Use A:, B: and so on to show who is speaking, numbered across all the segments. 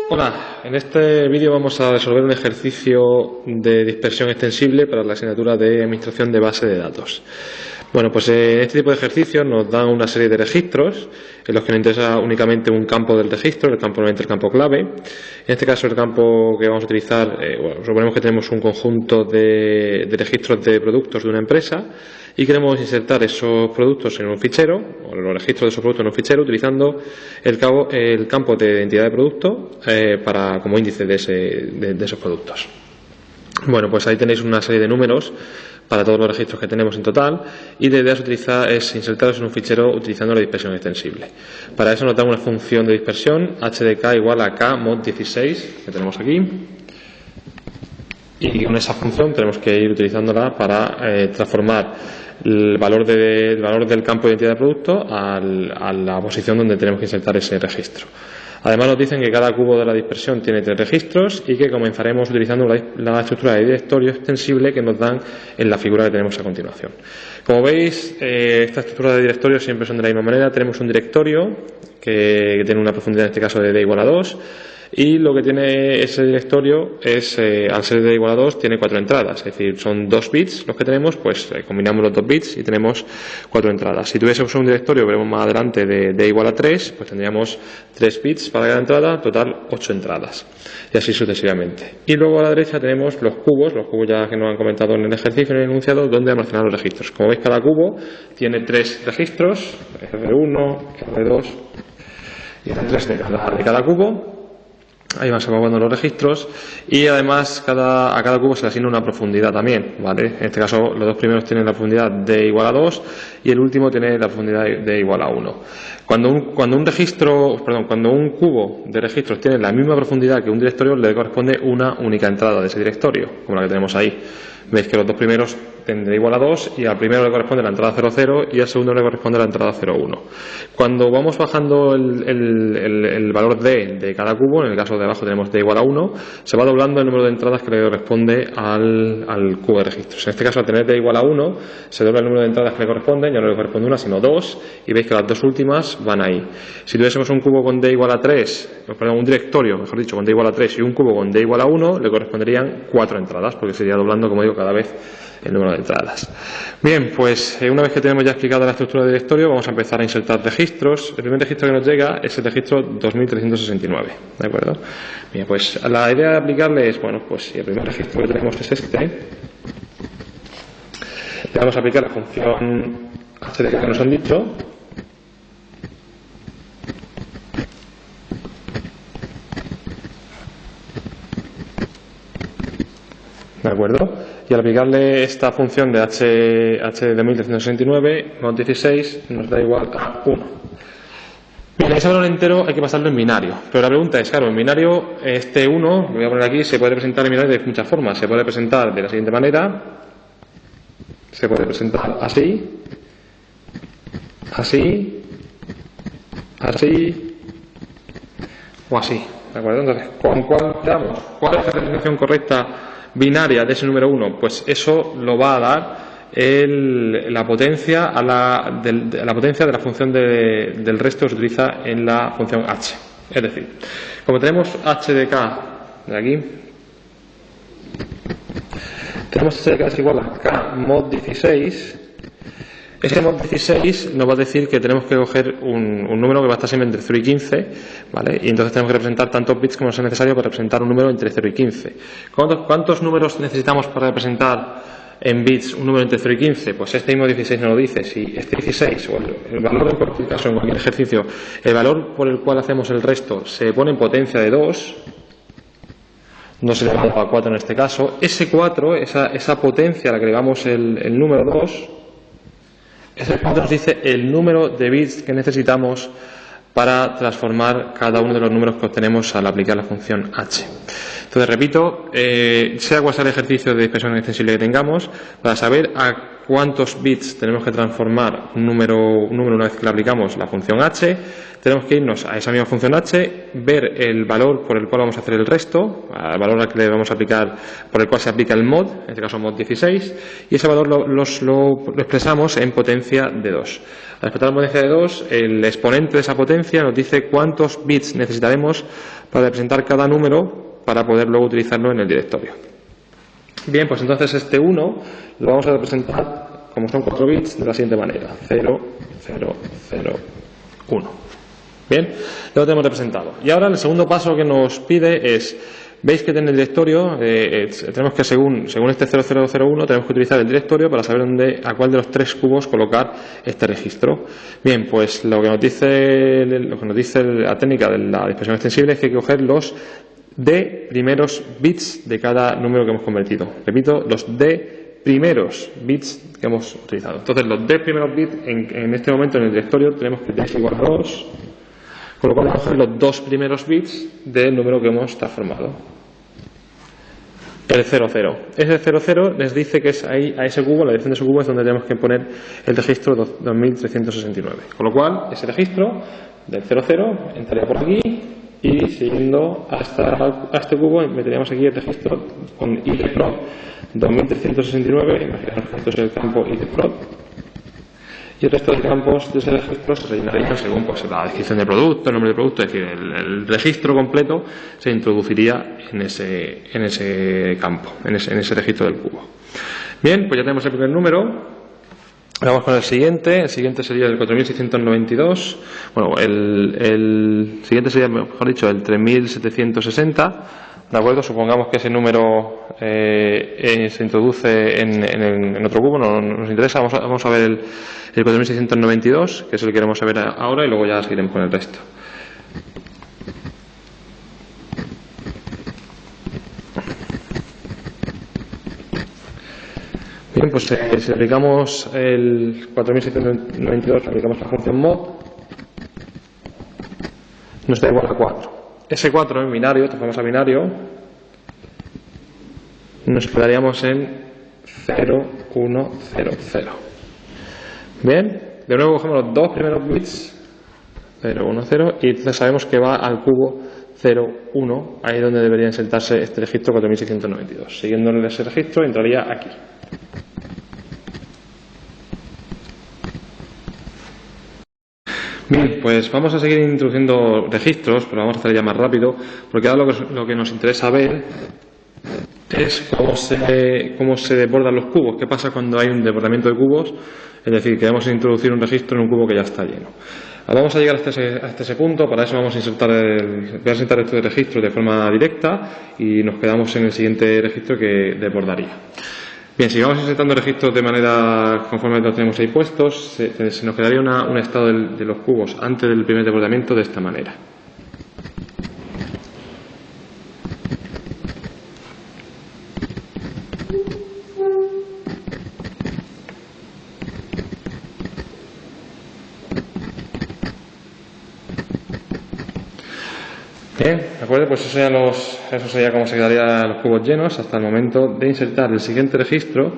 A: Hola, en este vídeo vamos a resolver un ejercicio de dispersión extensible para la asignatura de Administración de Base de Datos. Bueno, pues en este tipo de ejercicios nos dan una serie de registros en los que nos interesa únicamente un campo del registro, el campo clave. En este caso el campo que vamos a utilizar, suponemos que tenemos un conjunto de registros de productos de una empresa y queremos insertar esos productos en un fichero, o los registros de esos productos en un fichero, utilizando el campo de identidad de producto como índice de esos productos. Bueno, pues ahí tenéis una serie de números para todos los registros que tenemos en total, y la idea es insertarlos en un fichero utilizando la dispersión extensible. Para eso nos da una función de dispersión, hdk igual a k mod 16, que tenemos aquí, y con esa función tenemos que ir utilizándola para transformar el valor del campo de identidad de producto a la posición donde tenemos que insertar ese registro. Además nos dicen que cada cubo de la dispersión tiene 3 registros y que comenzaremos utilizando la estructura de directorio extensible que nos dan en la figura que tenemos a continuación. Como veis, esta estructura de directorio siempre son de la misma manera. Tenemos un directorio que tiene una profundidad en este caso de d igual a 2. Y lo que tiene ese directorio es, al ser de igual a 2, tiene 4 entradas, es decir, son 2 bits los que tenemos, pues combinamos los 2 bits y tenemos 4 entradas. Si tuviésemos un directorio, veremos más adelante, de igual a 3, pues tendríamos 3 bits para cada entrada, total 8 entradas, y así sucesivamente. Y luego a la derecha tenemos los cubos ya que nos han comentado en el ejercicio, en el enunciado, donde almacenar los registros. Como veis, cada cubo tiene 3 registros, R1, R2 y R3 de cada cubo. Ahí van salvaguardando los registros, y además a cada cubo se le asigna una profundidad también, ¿vale? En este caso los dos primeros tienen la profundidad de igual a 2 y el último tiene la profundidad de igual a 1. Cuando un cubo de registros tiene la misma profundidad que un directorio, le corresponde una única entrada de ese directorio, como la que tenemos ahí. Veis que los dos primeros tienen igual a 2 y al primero le corresponde la entrada 00 y al segundo le corresponde la entrada 01. Cuando vamos bajando el valor de cada cubo, en el caso de abajo tenemos d igual a 1, se va doblando el número de entradas que le corresponde al cubo de registros. En este caso, al tener d igual a 1, se dobla el número de entradas que le corresponden, ya no le corresponde una sino 2, y veis que las dos últimas van ahí. Si tuviésemos un cubo con d igual a 3, un directorio, mejor dicho, con d igual a 3 y un cubo con d igual a 1, le corresponderían 4 entradas, porque sería doblando, como digo, cada vez el número de entradas. Bien, pues una vez que tenemos ya explicada la estructura de directorio, vamos a empezar a insertar registros. El primer registro que nos llega es el registro 2369, ¿de acuerdo? Bien, pues la idea de aplicarle es, bueno, pues si el primer registro que tenemos es este, le vamos a aplicar la función hdk que nos han dicho, ¿de acuerdo? Y al aplicarle esta función de h de 1369 mod 16 nos da igual a 1. Bien, ese valor entero hay que pasarlo en binario, pero la pregunta es, claro, en binario este 1, lo voy a poner aquí, se puede representar en binario de muchas formas. Se puede representar de la siguiente manera, se puede representar así, así, así o así, ¿de acuerdo? Entonces, ¿con cuál damos? ¿Cuál es la representación correcta binaria de ese número 1? Pues eso lo va a dar la potencia de la función del resto que se utiliza en la función h. Es decir, como tenemos h de k de aquí, tenemos h de k es igual a k mod 16. Ese mod 16 nos va a decir que tenemos que coger un número que va a estar siempre entre 0 y 15, ¿vale? Y entonces tenemos que representar tantos bits como sea necesario para representar un número entre 0 y 15. ¿Cuántos números necesitamos para representar en bits un número entre 0 y 15? Pues este mismo 16 nos lo dice. Si este 16, o el valor, en cualquier caso, en cualquier ejercicio, el valor por el cual hacemos el resto se pone en potencia de 2, no se le va a 4 en este caso, ese 4, esa potencia a la que le damos el número 2, ese cuadro nos dice el número de bits que necesitamos para transformar cada uno de los números que obtenemos al aplicar la función h. Entonces, repito, sea cual sea el ejercicio de dispersión extensible que tengamos, para saber cuántos bits tenemos que transformar un número una vez que le aplicamos la función h. Tenemos que irnos a esa misma función h, ver el valor por el cual vamos a hacer el resto, el valor al que le vamos a aplicar, por el cual se aplica el mod, en este caso mod 16, y ese valor lo expresamos en potencia de 2. Al expresar la potencia de 2, el exponente de esa potencia nos dice cuántos bits necesitaremos para representar cada número para poder luego utilizarlo en el directorio. Bien, pues entonces este 1 lo vamos a representar, como son 4 bits, de la siguiente manera: 0, 0, 0, 1. Bien, lo tenemos representado. Y ahora el segundo paso que nos pide es, veis que en el directorio tenemos que, según este 0001, tenemos que utilizar el directorio para saber a cuál de los 3 cubos colocar este registro. Bien, pues lo que nos dice la técnica de la dispersión extensible es que hay que coger los D primeros bits de cada número que hemos convertido. Repito, los D primeros bits que hemos utilizado. Entonces, los D primeros bits en este momento en el directorio tenemos que D es igual a 2, con lo cual vamos a coger los 2 primeros bits del número que hemos transformado. El 00. Ese 00 les dice que es ahí, a ese cubo, la dirección de ese cubo es donde tenemos que poner el registro 2369. Con lo cual, ese registro del 00 entraría por aquí y siguiendo hasta este cubo meteríamos aquí el registro con itprod 2369. Imaginaos que esto es el campo itprod. Y el resto de campos de ese registro se rellenarían según la descripción del producto, el nombre del producto, es decir, el registro completo se introduciría en ese campo, en ese registro del cubo. Bien, pues ya tenemos el primer número. Vamos con el siguiente sería el 4692, bueno, el siguiente sería, mejor dicho, el 3760, ¿de acuerdo? Supongamos que ese número se introduce en otro cubo, no nos interesa, vamos a ver el 4692, que es el que queremos saber ahora, y luego ya seguiremos con el resto. Bien, pues si aplicamos el 4792, aplicamos la función mod, nos da igual a 4. Ese 4 en binario, transformamos a binario, nos quedaríamos en 0, 1, 0, 0. Bien, de nuevo cogemos los 2 primeros bits, 0, 1, 0, y entonces sabemos que va al cubo 0, 1, ahí es donde debería insertarse este registro 4692. Siguiendo ese registro entraría aquí. Bien, pues vamos a seguir introduciendo registros, pero vamos a hacer ya más rápido, porque ahora lo que nos interesa ver es cómo se desbordan los cubos. ¿Qué pasa cuando hay un desbordamiento de cubos? Es decir, queremos introducir un registro en un cubo que ya está lleno. Ahora vamos a llegar hasta ese punto. Para eso vamos a insertar estos registros de forma directa y nos quedamos en el siguiente registro que desbordaría. Bien, si vamos insertando registros de manera conforme los tenemos ahí puestos, se nos quedaría un estado de los cubos antes del primer desbordamiento de esta manera. Bien, de acuerdo, pues eso sería como se quedarían los cubos llenos hasta el momento de insertar el siguiente registro,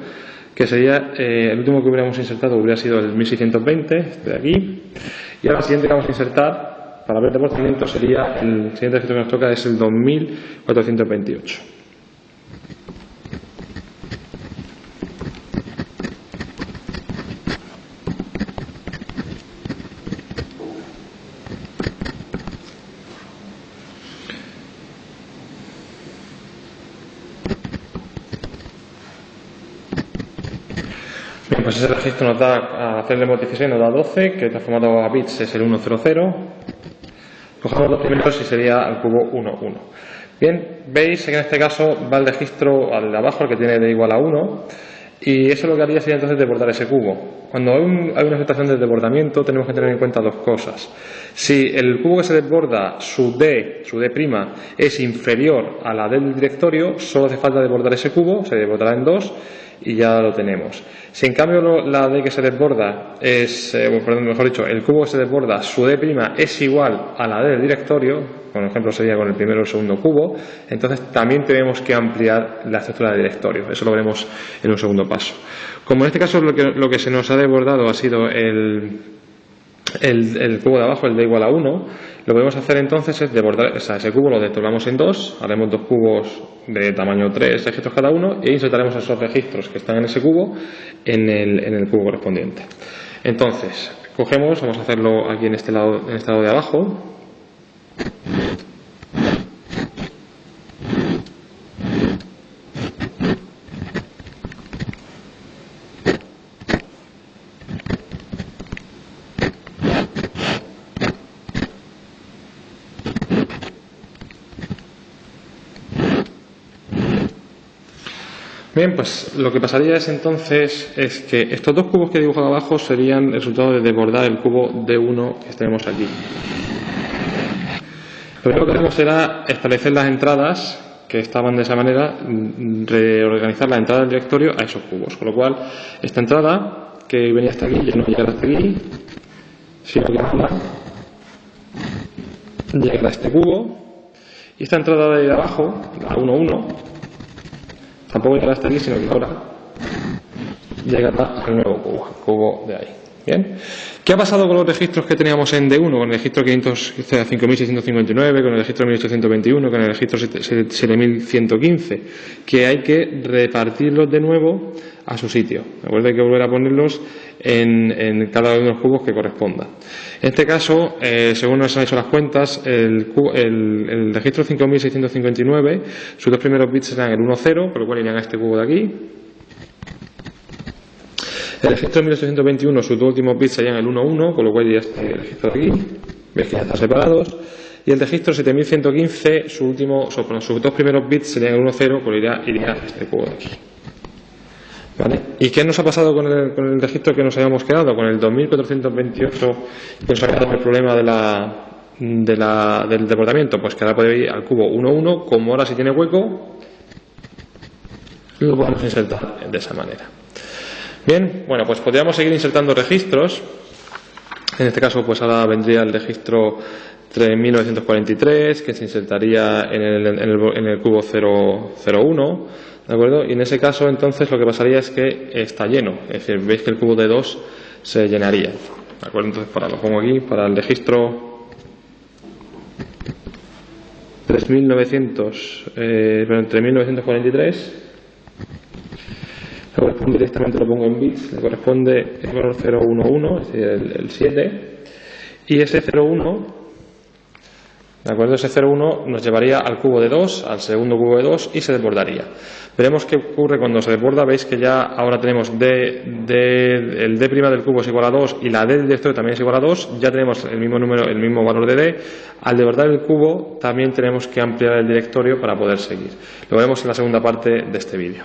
A: que sería el último que hubiéramos insertado hubiera sido el 1620, este de aquí, y ahora el siguiente que vamos a insertar para ver el desbordamiento sería el siguiente registro que nos toca es el 2428. Bien, pues ese registro nos da, a hacerle mod 16 nos da 12, que transformado a bits es el 100. Cogemos los primeros y sería el cubo 1, 1. Bien, veis que en este caso va el registro al de abajo, el que tiene de igual a 1, y eso lo que haría sería entonces desbordar ese cubo. Cuando hay una situación de desbordamiento tenemos que tener en cuenta dos cosas. Si el cubo que se desborda, su D' es inferior a la del directorio, solo hace falta desbordar ese cubo, se desbordará en 2 y ya lo tenemos. Si en cambio la D que se desborda es, mejor dicho, el cubo que se desborda, su D' es igual a la D del directorio, por ejemplo sería con el primero o el segundo cubo, entonces también tenemos que ampliar la estructura de directorio. Eso lo veremos en un segundo paso. Como en este caso lo que se nos ha desbordado ha sido el cubo de abajo, el d igual a 1, lo que podemos hacer entonces es desbordar, o sea, ese cubo lo desdoblamos en dos, haremos dos cubos de tamaño 3 registros cada uno e insertaremos esos registros que están en ese cubo en el cubo correspondiente. Entonces, cogemos, vamos a hacerlo aquí en este lado de abajo. Bien, pues lo que pasaría es entonces que estos dos cubos que he dibujado abajo serían el resultado de desbordar el cubo D1 que tenemos aquí. Lo primero que haremos será establecer las entradas que estaban de esa manera, reorganizar la entrada del directorio a esos cubos. Con lo cual, esta entrada que venía hasta aquí ya no llegará hasta aquí, sino que ahora llegará a este cubo. Y esta entrada de abajo, la 1,1, tampoco llegará hasta aquí, sino que ahora llegará al nuevo cubo, el cubo de ahí. Bien. ¿Qué ha pasado con los registros que teníamos en D1? Con el registro 5659, con el registro 1821, con el registro 7115, que hay que repartirlos de nuevo a su sitio. ¿De acuerdo? Hay que volver a ponerlos en cada uno de los cubos que corresponda. En este caso, según nos han hecho las cuentas, el registro 5659, sus dos primeros bits serán el 1,0, por lo cual irían a este cubo de aquí. El registro 1821, sus dos últimos bits serían el 1,1, con lo cual iría este registro de aquí. Veis que ya están separados. Y el registro 7115, sus dos primeros bits serían el 1,0, con lo cual iría a este cubo de aquí. ¿Vale? ¿Y qué nos ha pasado con el registro que nos habíamos quedado? Con el 2428, que nos ha quedado el problema del desbordamiento. Pues que ahora puede ir al cubo 1,1, como ahora si tiene hueco, lo podemos insertar de esa manera. Bien, bueno, pues podríamos seguir insertando registros. En este caso, pues ahora vendría el registro 3943, que se insertaría en el cubo 001, ¿de acuerdo? Y en ese caso, entonces, lo que pasaría es que está lleno. Es decir, veis que el cubo de 2 se llenaría. ¿De acuerdo? Entonces, lo pongo aquí, para el registro 3943, directamente lo pongo en bits, le corresponde el valor 011, es decir, el 7, y ese 01, ¿de acuerdo? Ese 01 nos llevaría al cubo de 2, al segundo cubo de 2, y se desbordaría. Veremos qué ocurre cuando se desborda. Veis que ya ahora tenemos el D' del cubo es igual a 2 y la D del directorio también es igual a 2, ya tenemos el mismo número, el mismo valor de D. Al desbordar el cubo también tenemos que ampliar el directorio para poder seguir. Lo veremos en la segunda parte de este vídeo.